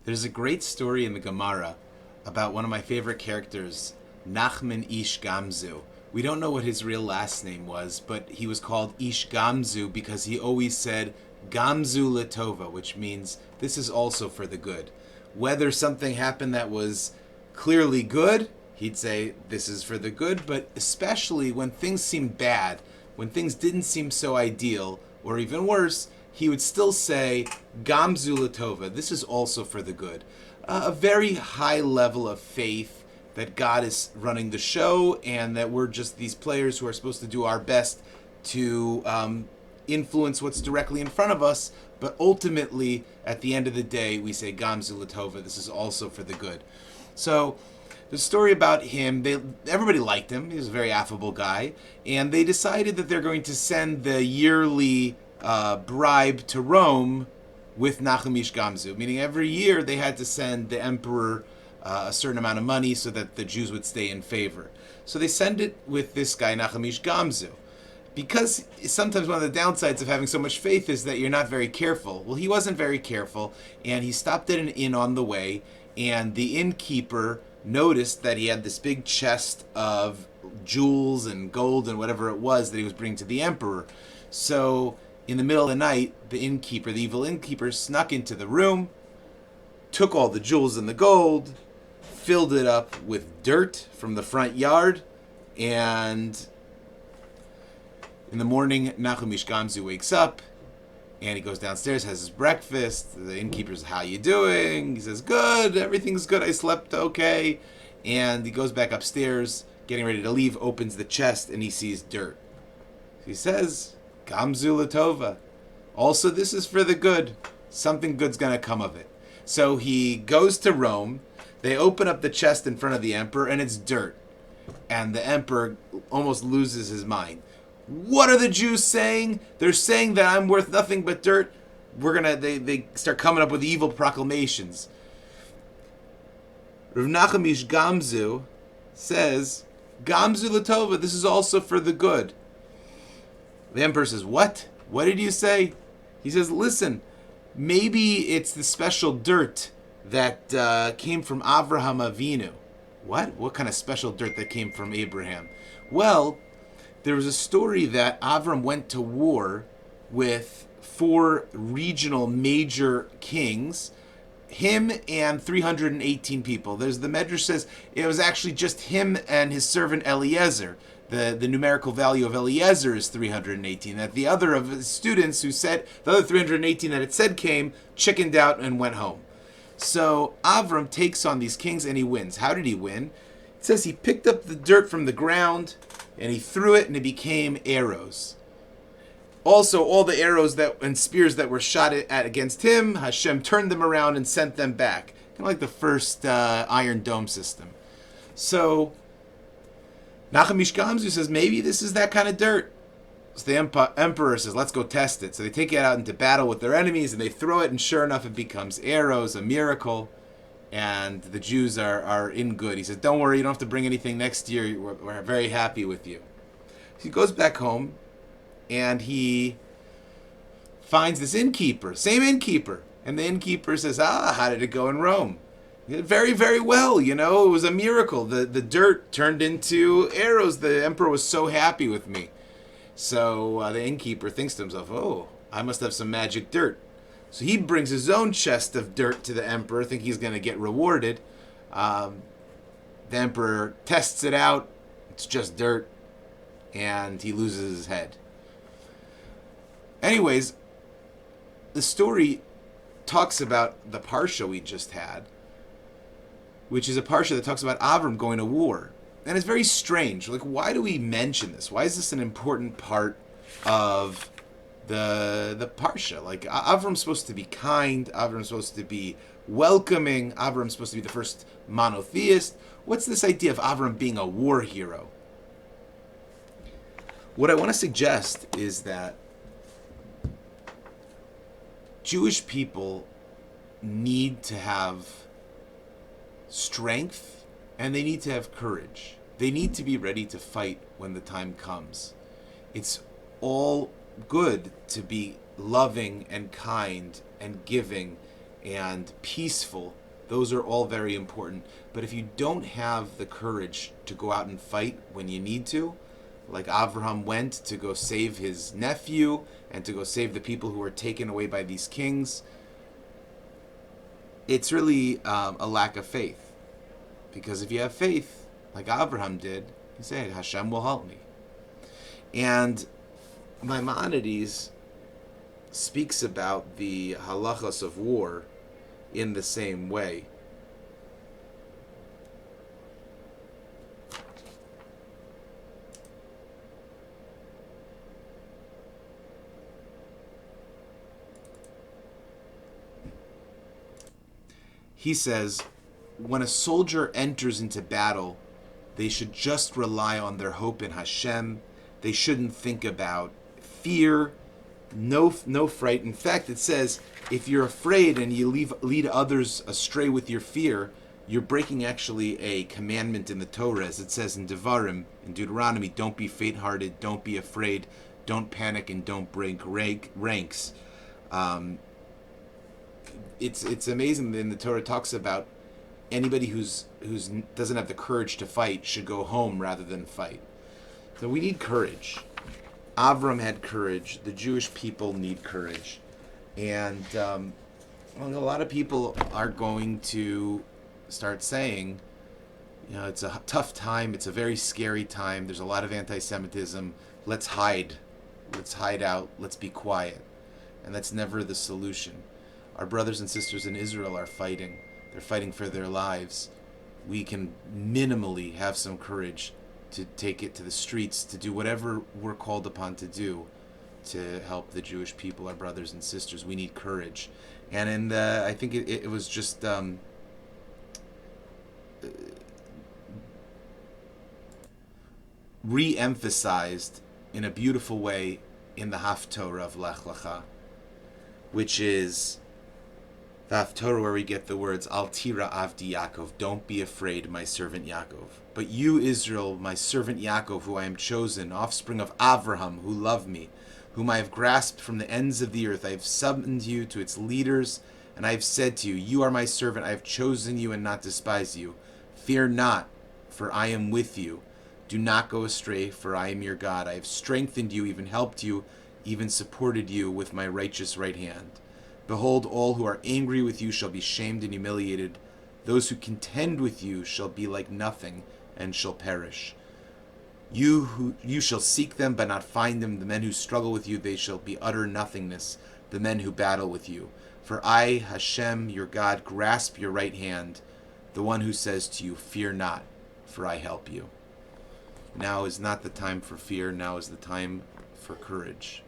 There's a great story in the Gemara about one of my favorite characters, Nachman Ish Gamzu. We don't know what his real last name was, but he was called Ish Gamzu because he always said Gamzu Latova, which means this is also for the good. Whether something happened that was clearly good, he'd say this is for the good, but especially when things seemed bad, when things didn't seem so ideal, or even worse, he would still say, Gamzu Latova, this is also for the good. A very high level of faith that God is running the show and that we're just these players who are supposed to do our best to influence what's directly in front of us, but ultimately, at the end of the day, we say, Gamzu Latova, this is also for the good. So, the story about him, everybody liked him. He was a very affable guy. And they decided that they're going to send the yearly bribe to Rome with Nachum Ish Gamzu, meaning every year they had to send the emperor a certain amount of money so that the Jews would stay in favor. So they send it with this guy, Nachum Ish Gamzu. Because sometimes one of the downsides of having so much faith is that you're not very careful. Well, he wasn't very careful, and he stopped at an inn on the way, and the innkeeper noticed that he had this big chest of jewels and gold and whatever it was that he was bringing to the emperor. So in the middle of the night, the evil innkeeper, snuck into the room, took all the jewels and the gold, filled it up with dirt from the front yard, and in the morning, Nachum Ish Gamzu wakes up, and he goes downstairs, has his breakfast. The innkeeper says, how you doing? He says, good, everything's good, I slept okay. And he goes back upstairs, getting ready to leave, opens the chest, and he sees dirt. He says, Gamzu Latova. Also, this is for the good. Something good's going to come of it. So he goes to Rome. They open up the chest in front of the emperor, and it's dirt. And the emperor almost loses his mind. What are the Jews saying? They're saying that I'm worth nothing but dirt. They start coming up with evil proclamations. Rav Nachum Ish Gamzu says, Gamzu Latova, this is also for the good. The emperor says, what? What did you say? He says, listen, maybe it's the special dirt that came from Avraham Avinu. What? What kind of special dirt that came from Abraham? Well, there was a story that Avram went to war with 4 regional major kings, him and 318 people. There's the Medrash says it was actually just him and his servant Eliezer. The numerical value of Eliezer is 318. That the other of his students who said, the other 318 that it said came, chickened out and went home. So Avram takes on these kings and he wins. How did he win? It says he picked up the dirt from the ground and he threw it and it became arrows. Also, all the arrows and spears that were shot at against him, Hashem turned them around and sent them back. Kind of like the first Iron Dome system. So Nachum Ish Gamzu says, maybe this is that kind of dirt. So the emperor says, let's go test it. So they take it out into battle with their enemies and they throw it, and sure enough, it becomes arrows, a miracle. And the Jews are in good. He says, don't worry, you don't have to bring anything next year. We're very happy with you. So he goes back home, and he finds this innkeeper, same innkeeper. And the innkeeper says, how did it go in Rome? Very, very well, it was a miracle. The dirt turned into arrows. The emperor was so happy with me. So the innkeeper thinks to himself, oh, I must have some magic dirt. So he brings his own chest of dirt to the emperor, thinking he's going to get rewarded. The emperor tests it out. It's just dirt. And he loses his head. Anyways, the story talks about the parsha we just had, which is a parsha that talks about Avram going to war. And it's very strange. Like, why do we mention this? Why is this an important part of the parsha? Like, Avram's supposed to be kind. Avram's supposed to be welcoming. Avram's supposed to be the first monotheist. What's this idea of Avram being a war hero? What I want to suggest is that Jewish people need to have strength and they need to have courage. They need to be ready to fight when the time comes. It's all good to be loving and kind and giving and peaceful. Those are all very important. But if you don't have the courage to go out and fight when you need to, like Avraham went to go save his nephew and to go save the people who were taken away by these kings, it's really a lack of faith. Because if you have faith, like Avraham did, you say, Hashem will help me. And Maimonides speaks about the halachas of war in the same way. He says, when a soldier enters into battle, they should just rely on their hope in Hashem. They shouldn't think about fear, no fright. In fact, it says, if you're afraid and you lead others astray with your fear, you're breaking actually a commandment in the Torah, as it says in Devarim, in Deuteronomy, don't be faint-hearted, don't be afraid, don't panic, and don't break ranks. It's amazing that in the Torah talks about anybody who's doesn't have the courage to fight should go home rather than fight. So we need courage. Avram had courage. The Jewish people need courage. And a lot of people are going to start saying, it's a tough time. It's a very scary time. There's a lot of anti-Semitism. Let's hide. Let's hide out. Let's be quiet. And that's never the solution. Our brothers and sisters in Israel are fighting. They're fighting for their lives. We can minimally have some courage to take it to the streets, to do whatever we're called upon to do to help the Jewish people, our brothers and sisters. We need courage. And I think it was just re-emphasized in a beautiful way in the Haftorah of Lech Lecha, which is the Haftorah where we get the words, Al tira avdi Yaakov, don't be afraid, my servant Yaakov. But you, Israel, my servant Yaakov, who I am chosen, offspring of Avraham, who love me, whom I have grasped from the ends of the earth. I have summoned you to its leaders, and I have said to you, you are my servant, I have chosen you and not despised you. Fear not, for I am with you. Do not go astray, for I am your God. I have strengthened you, even helped you, even supported you with my righteous right hand. Behold, all who are angry with you shall be shamed and humiliated. Those who contend with you shall be like nothing and shall perish. You shall seek them but not find them. The men who struggle with you, they shall be utter nothingness, the men who battle with you. For I, Hashem, your God, grasp your right hand, the one who says to you, fear not, for I help you. Now is not the time for fear, now is the time for courage.